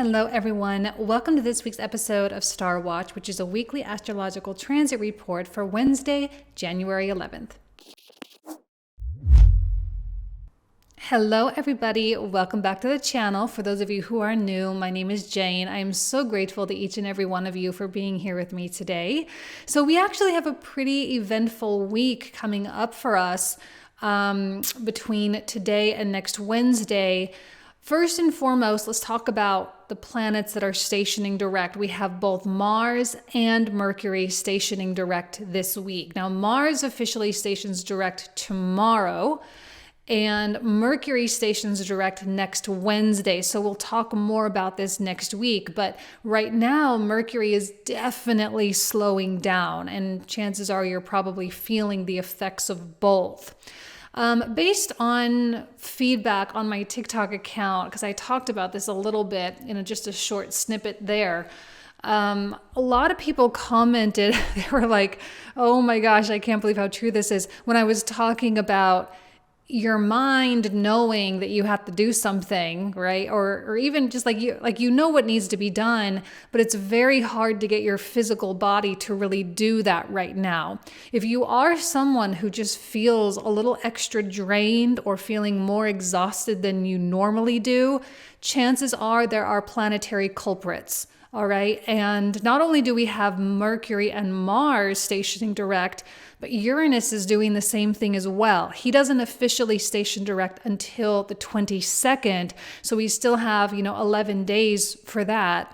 Hello, everyone. Welcome to this week's episode of Star Watch, which is a weekly astrological transit report for Wednesday, January 11th. Hello, everybody. Welcome back to the channel. For those of you who are new, my name is Jane. I am so grateful to each and every one of you for being here with me today. So we actually have a pretty eventful week coming up for us between today and next Wednesday. First and foremost, let's talk about the planets that are stationing direct. We have both Mars and Mercury stationing direct this week. Now, Mars officially stations direct tomorrow, and Mercury stations direct next Wednesday. So we'll talk more about this next week. But right now, Mercury is definitely slowing down, and chances are you're probably feeling the effects of both. Based on feedback on my TikTok account, because I talked about this a little bit in just a short snippet there, a lot of people commented, they were like, oh my gosh, I can't believe how true this is. When I was talking about your mind knowing that you have to do something, right? Or even just you know what needs to be done, but it's very hard to get your physical body to really do that right now. If you are someone who just feels a little extra drained or feeling more exhausted than you normally do, chances are there are planetary culprits. All right. And not only do we have Mercury and Mars stationing direct, but Uranus is doing the same thing as well. He doesn't officially station direct until the 22nd. So we still have, 11 days for that.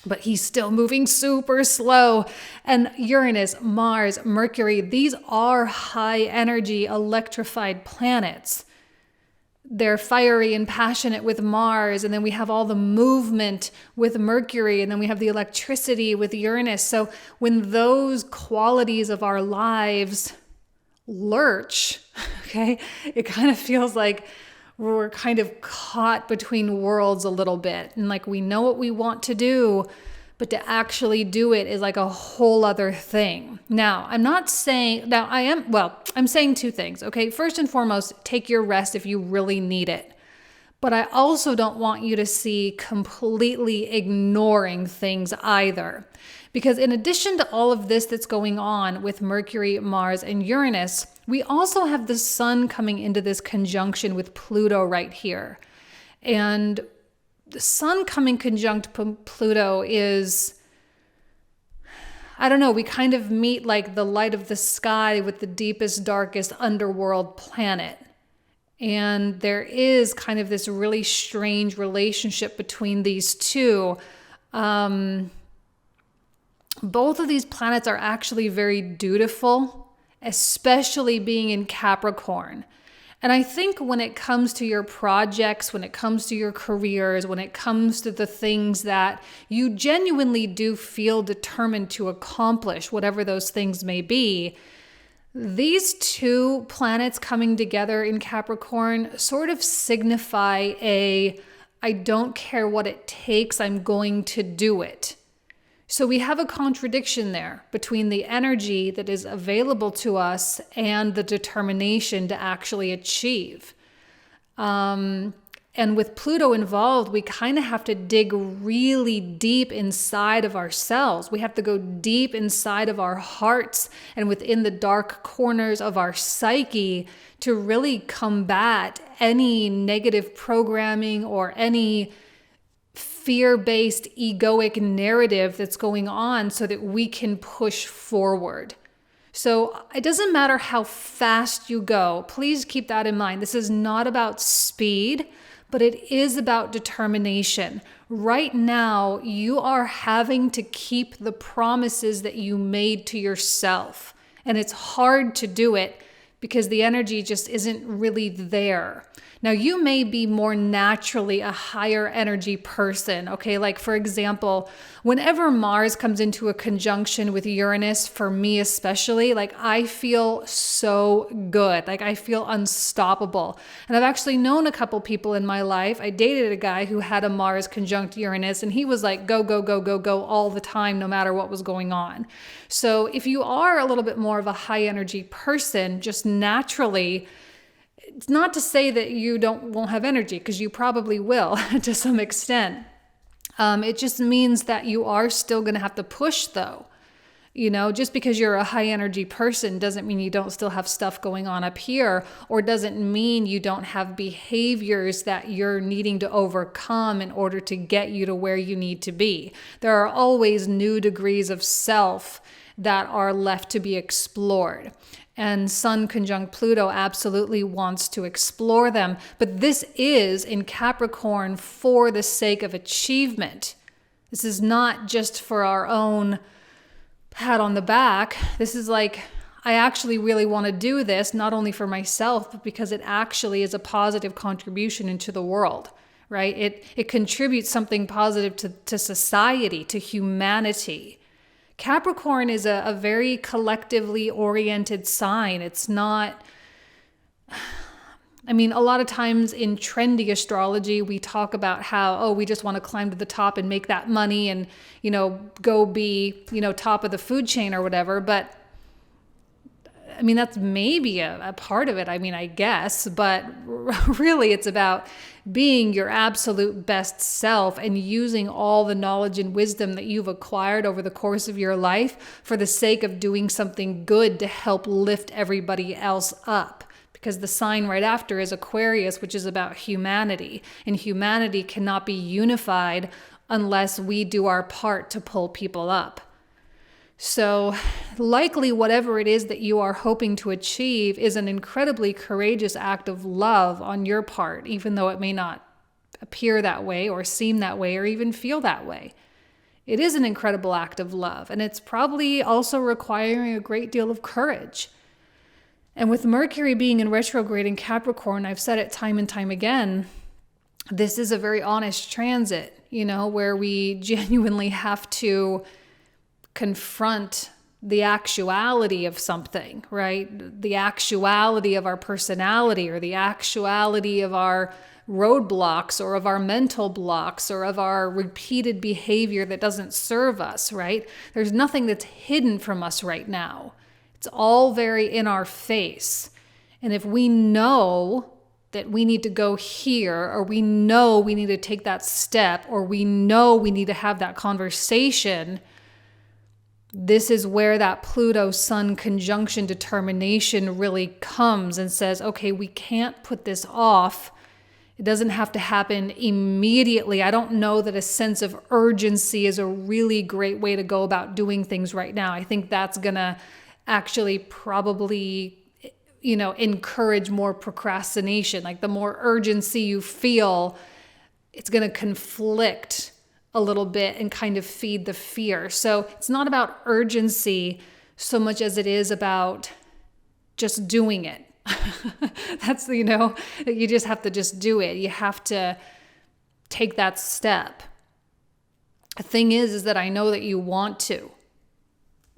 But he's still moving super slow. And Uranus, Mars, Mercury, these are high energy electrified planets. They're fiery and passionate with Mars, and then we have all the movement with Mercury, and then we have the electricity with Uranus. So when those qualities of our lives lurch, okay, it kind of feels like we're kind of caught between worlds a little bit. And like we know what we want to do, but to actually do it is like a whole other thing. Now, I'm saying two things, okay? First and foremost, take your rest if you really need it. But I also don't want you to see completely ignoring things either. Because in addition to all of this that's going on with Mercury, Mars, and Uranus, we also have the sun coming into this conjunction with Pluto right here. And the sun coming conjunct Pluto is, I don't know, we kind of meet like the light of the sky with the deepest, darkest underworld planet. And there is kind of this really strange relationship between these two. Both of these planets are actually very dutiful, especially being in Capricorn. And I think when it comes to your projects, when it comes to your careers, when it comes to the things that you genuinely do feel determined to accomplish, whatever those things may be, these two planets coming together in Capricorn sort of signify I don't care what it takes, I'm going to do it. So we have a contradiction there between the energy that is available to us and the determination to actually achieve. And with Pluto involved, we kind of have to dig really deep inside of ourselves. We have to go deep inside of our hearts and within the dark corners of our psyche to really combat any negative programming or any fear-based egoic narrative that's going on so that we can push forward. So it doesn't matter how fast you go. Please keep that in mind. This is not about speed, but it is about determination. Right now, you are having to keep the promises that you made to yourself. And it's hard to do it because the energy just isn't really there. Now, you may be more naturally a higher energy person, okay? Like, for example, whenever Mars comes into a conjunction with Uranus, for me especially, like, I feel so good. Like, I feel unstoppable. And I've actually known a couple people in my life. I dated a guy who had a Mars conjunct Uranus, and he was like, go, go, go, go, go all the time, no matter what was going on. So if you are a little bit more of a high energy person, just naturally, it's not to say that you won't have energy, because you probably will to some extent. It just means that you are still going to have to push though. Just because you're a high energy person doesn't mean you don't still have stuff going on up here, or doesn't mean you don't have behaviors that you're needing to overcome in order to get you to where you need to be. There are always new degrees of self that are left to be explored. And Sun conjunct Pluto absolutely wants to explore them. But this is in Capricorn for the sake of achievement. This is not just for our own pat on the back. This is like, I actually really want to do this, not only for myself, but because it actually is a positive contribution into the world, right? It contributes something positive to society, to humanity. Capricorn is a very collectively oriented sign. It's not, a lot of times in trendy astrology, we talk about how, we just want to climb to the top and make that money and, go be, top of the food chain or whatever. But that's maybe a part of it. I guess, but really it's about being your absolute best self and using all the knowledge and wisdom that you've acquired over the course of your life for the sake of doing something good to help lift everybody else up. Because the sign right after is Aquarius, which is about humanity. And humanity cannot be unified unless we do our part to pull people up. So likely whatever it is that you are hoping to achieve is an incredibly courageous act of love on your part, even though it may not appear that way or seem that way or even feel that way. It is an incredible act of love, and it's probably also requiring a great deal of courage. And with Mercury being in retrograde in Capricorn, I've said it time and time again, this is a very honest transit, where we genuinely have to confront the actuality of something, right? The actuality of our personality, or the actuality of our roadblocks, or of our mental blocks, or of our repeated behavior that doesn't serve us, right? There's nothing that's hidden from us right now. It's all very in our face. And if we know that we need to go here, or we know we need to take that step, or we know we need to have that conversation, this is where that Pluto-Sun conjunction determination really comes and says, okay, we can't put this off. It doesn't have to happen immediately. I don't know that a sense of urgency is a really great way to go about doing things right now. I think that's going to actually probably, encourage more procrastination. Like the more urgency you feel, it's going to conflict a little bit and kind of feed the fear. So it's not about urgency so much as it is about just doing it. That's, you just have to just do it. You have to take that step. The thing is that I know that you want to.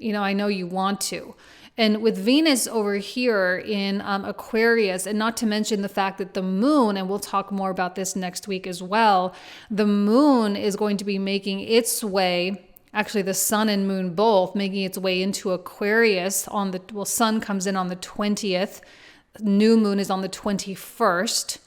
I know you want to. And with Venus over here in Aquarius, and not to mention the fact that the moon, and we'll talk more about this next week as well, the moon is going to be making its way, actually the sun and moon both, making its way into Aquarius sun comes in on the 20th, new moon is on the 21st.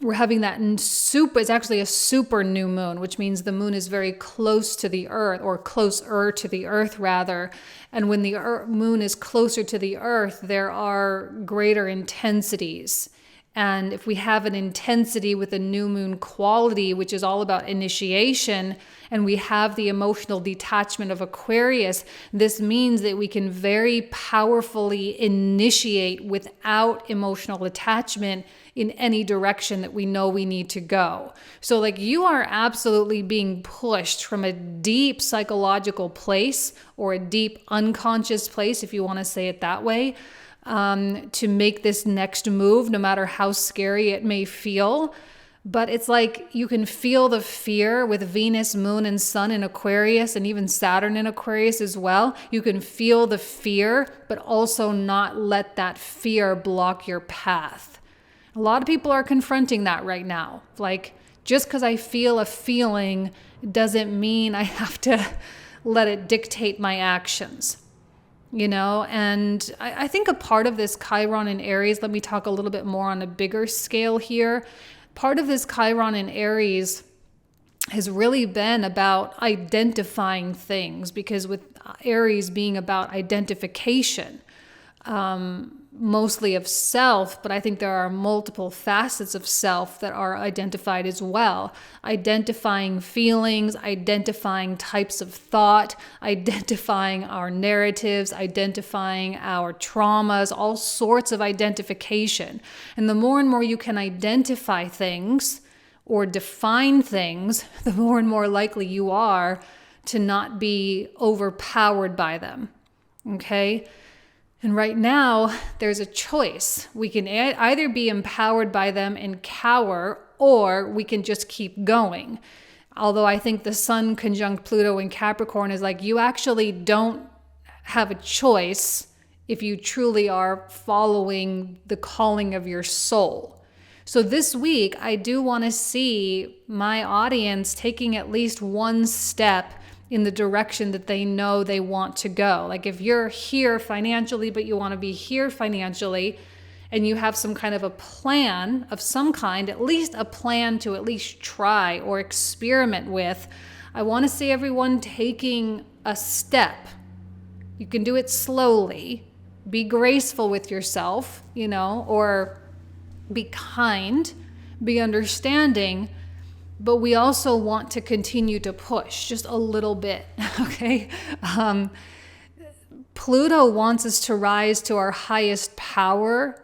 We're having that it's actually a super new moon, which means the moon is very close to the earth, or closer to the earth rather. And when the moon is closer to the earth, there are greater intensities. And if we have an intensity with a new moon quality, which is all about initiation, and we have the emotional detachment of Aquarius, this means that we can very powerfully initiate without emotional attachment in any direction that we know we need to go. So like you are absolutely being pushed from a deep psychological place, or a deep unconscious place, if you want to say it that way, to make this next move, no matter how scary it may feel. But it's like you can feel the fear with Venus, Moon, and Sun in Aquarius, and even Saturn in Aquarius as well. You can feel the fear, but also not let that fear block your path. A lot of people are confronting that right now. Like, just because I feel a feeling doesn't mean I have to let it dictate my actions. And I think a part of this Chiron in Aries, let me talk a little bit more on a bigger scale here. part of this Chiron in Aries has really been about identifying things, because with Aries being about identification, mostly of self, but I think there are multiple facets of self that are identified as well. Identifying feelings, identifying types of thought, identifying our narratives, identifying our traumas, all sorts of identification. And the more and more you can identify things or define things, the more and more likely you are to not be overpowered by them. Okay? And right now, there's a choice. We can either be empowered by them and cower, or we can just keep going. Although I think the Sun conjunct Pluto in Capricorn is like, you actually don't have a choice if you truly are following the calling of your soul. So this week, I do want to see my audience taking at least one step in the direction that they know they want to go. Like if you're here financially, but you want to be here financially, and you have some kind of a plan of some kind, at least a plan to at least try or experiment with, I want to see everyone taking a step. You can do it slowly. Be graceful with yourself, or be kind, be understanding. But we also want to continue to push just a little bit, okay? Pluto wants us to rise to our highest power.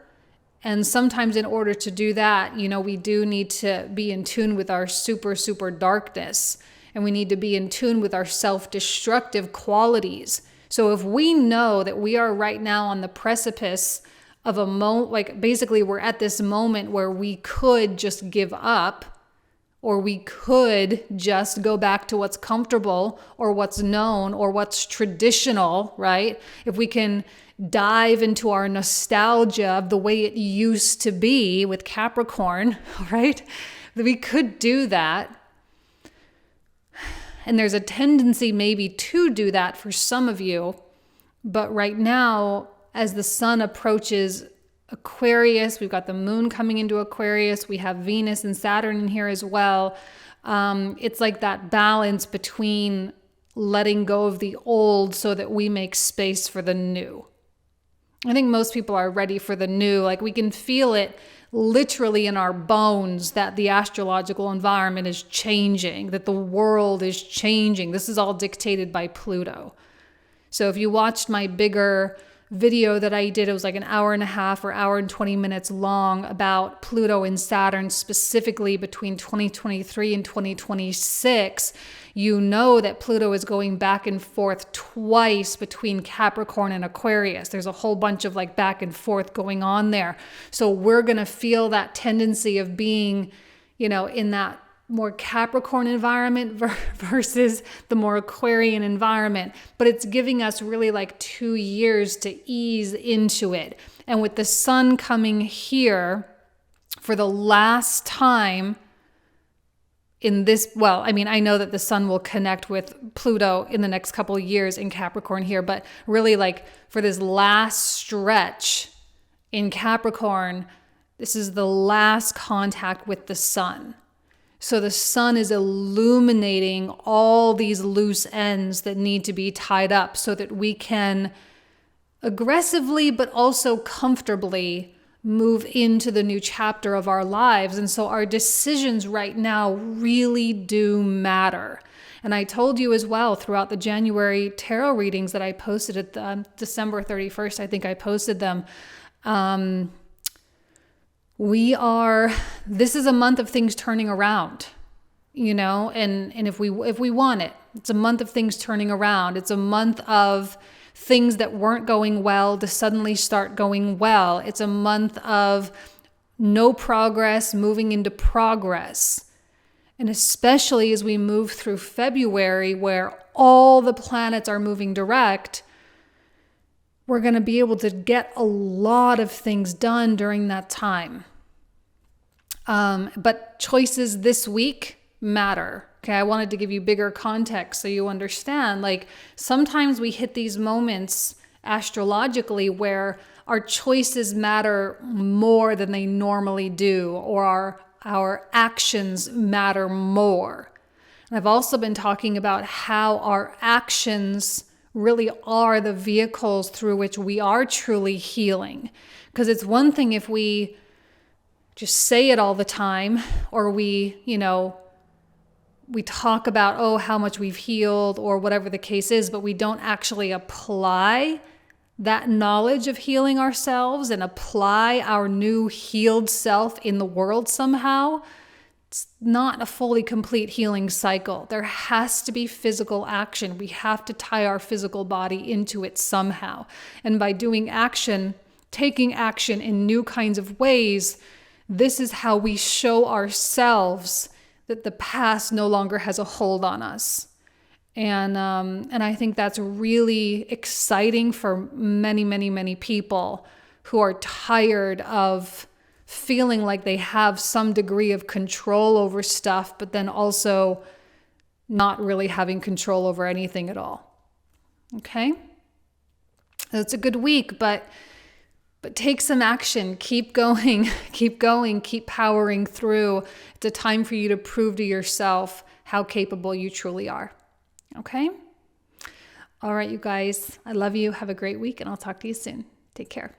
And sometimes in order to do that, we do need to be in tune with our super, super darkness. And we need to be in tune with our self-destructive qualities. So if we know that we are right now on the precipice of a moment, like basically we're at this moment where we could just give up, or we could just go back to what's comfortable or what's known or what's traditional, right? If we can dive into our nostalgia of the way it used to be with Capricorn, right? We could do that. And there's a tendency maybe to do that for some of you. But right now, as the Sun approaches Aquarius, we've got the moon coming into Aquarius, we have Venus and Saturn in here as well. It's like that balance between letting go of the old so that we make space for the new. I think most people are ready for the new. Like we can feel it literally in our bones that the astrological environment is changing, that the world is changing. This is all dictated by Pluto. So if you watched my bigger video that I did, it was like an hour and a half or hour and 20 minutes long about Pluto and Saturn specifically between 2023 and 2026. You know that Pluto is going back and forth twice between Capricorn and Aquarius. There's a whole bunch of like back and forth going on there. So we're going to feel that tendency of being, in that more Capricorn environment versus the more Aquarian environment. But it's giving us really like 2 years to ease into it. And with the Sun coming here for the last time in this, I know that the Sun will connect with Pluto in the next couple of years in Capricorn here, but really like for this last stretch in Capricorn, this is the last contact with the Sun. So the Sun is illuminating all these loose ends that need to be tied up so that we can aggressively but also comfortably move into the new chapter of our lives. And so our decisions right now really do matter. And I told you as well throughout the January tarot readings that I posted at December 31st, I think I posted them. This is a month of things turning around, and if we want it, it's a month of things turning around. It's a month of things that weren't going well to suddenly start going well. It's a month of no progress moving into progress. And especially as we move through February, where all the planets are moving direct, we're going to be able to get a lot of things done during that time. But choices this week matter. Okay, I wanted to give you bigger context so you understand. Like sometimes we hit these moments astrologically where our choices matter more than they normally do, or our actions matter more. And I've also been talking about how our actions really are the vehicles through which we are truly healing. Because it's one thing if we just say it all the time, or we talk about, oh, how much we've healed or whatever the case is, but we don't actually apply that knowledge of healing ourselves and apply our new healed self in the world somehow. It's not a fully complete healing cycle. There has to be physical action. We have to tie our physical body into it somehow. And by doing action, taking action in new kinds of ways, this is how we show ourselves that the past no longer has a hold on us. And I think that's really exciting for many, many, many people who are tired of feeling like they have some degree of control over stuff, but then also not really having control over anything at all. Okay? It's a good week, but take some action. Keep going, keep powering through. It's a time for you to prove to yourself how capable you truly are. Okay? All right, you guys. I love you. Have a great week, and I'll talk to you soon. Take care.